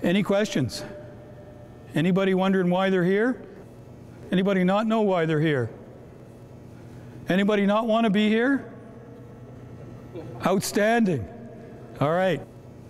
Any questions? Anybody wondering why they're here? Anybody not know why they're here? Anybody not want to be here? Outstanding. All right.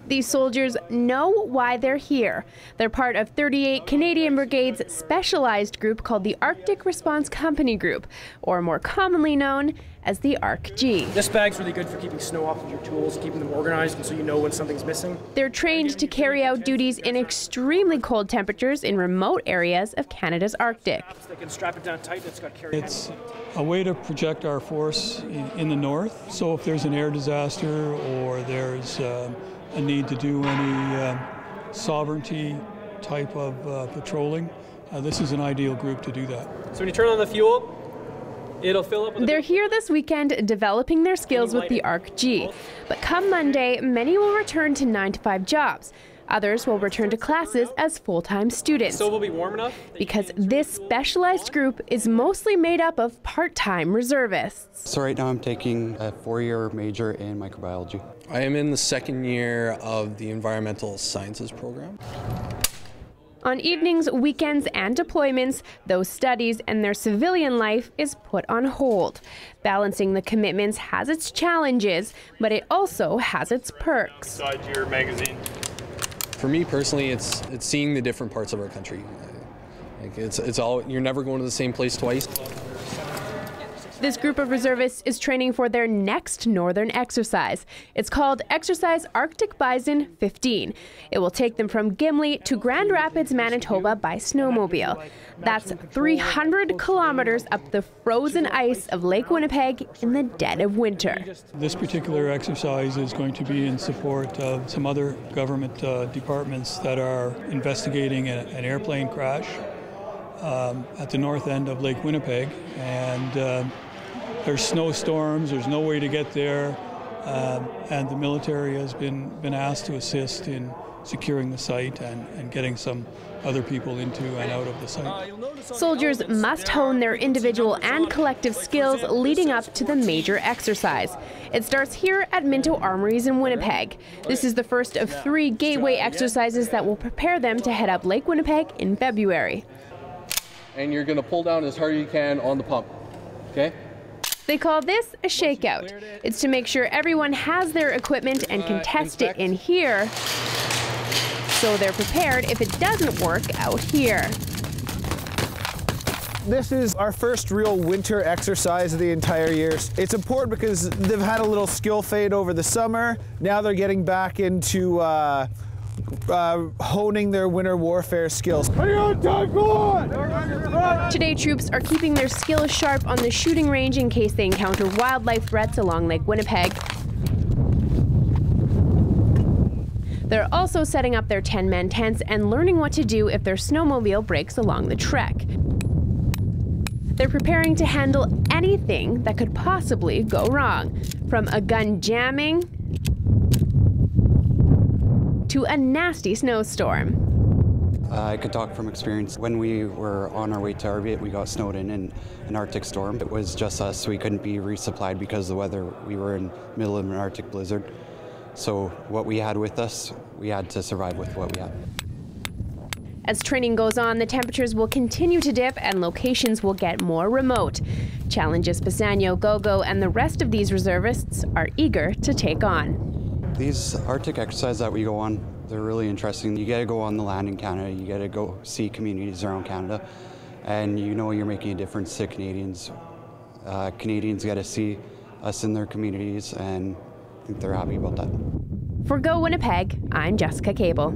These soldiers know why they're here. They're part of 38 Canadian Brigade's specialized group called the Arctic Response Company Group, or more commonly known as the ARC-G. This bag's really good for keeping snow off of your tools, keeping them organized, and so you know when something's missing. They're trained to carry out duties in extremely cold temperatures in remote areas of Canada's Arctic. They can strap it down tight. It's a way to project our force in the north. So if there's an air disaster or there's a need to do any sovereignty type of patrolling, this is an ideal group to do that. So when you turn on the fuel, it'll fill up with They're here this weekend developing their skills with the ARC-G. But come Monday, many will return to 9-to-5 jobs. Others will return to classes as full-time students. So will be warm enough? Because this specialized group is mostly made up of part-time reservists. So right now I'm taking a 4-year major in microbiology. I am in the second year of the environmental sciences program. On evenings, weekends, and deployments, those studies and their civilian life is put on hold. Balancing the commitments has its challenges, but it also has its perks. Inside your magazine. For me personally, it's seeing the different parts of our country. Like it's all, you're never going to the same place twice. This group of reservists is training for their next northern exercise. It's called Exercise Arctic Bison 15. It will take them from Gimli to Grand Rapids, Manitoba by snowmobile. That's 300 kilometers up the frozen ice of Lake Winnipeg in the dead of winter. This particular exercise is going to be in support of some other government departments that are investigating an airplane crash at the north end of Lake Winnipeg, and there's snowstorms, there's no way to get there, and the military has been asked to assist in securing the site and getting some other people into and out of the site. Soldiers must hone their individual and collective skills leading up to the major exercise. It starts here at Minto Armories in Winnipeg. This is the first of 3 gateway exercises that will prepare them to head up Lake Winnipeg in February. And you're going to pull down as hard as you can on the pump, okay? They call this a shakeout. It's to make sure everyone has their equipment and can test it in here, so they're prepared if it doesn't work out here. This is our first real winter exercise of the entire year. It's important because they've had a little skill fade over the summer. Now they're getting back into honing their winter warfare skills. Today, troops are keeping their skills sharp on the shooting range in case they encounter wildlife threats along Lake Winnipeg. They're also setting up their 10-man tents and learning what to do if their snowmobile breaks along the trek. They're preparing to handle anything that could possibly go wrong, from a gun jamming to a nasty snowstorm. I could talk from experience. When we were on our way to Arvit, we got snowed in an Arctic storm. It was just us. We couldn't be resupplied because of the weather. We were in the middle of an Arctic blizzard. So what we had with us, we had to survive with what we had. As training goes on, the temperatures will continue to dip and locations will get more remote. Challenges Pisanio, Gogo, and the rest of these reservists are eager to take on. These Arctic exercises that we go on, they're really interesting. You get to go on the land in Canada, you get to go see communities around Canada, and you know you're making a difference to Canadians. Canadians get to see us in their communities, and I think they're happy about that. For Go Winnipeg, I'm Jessica Cable.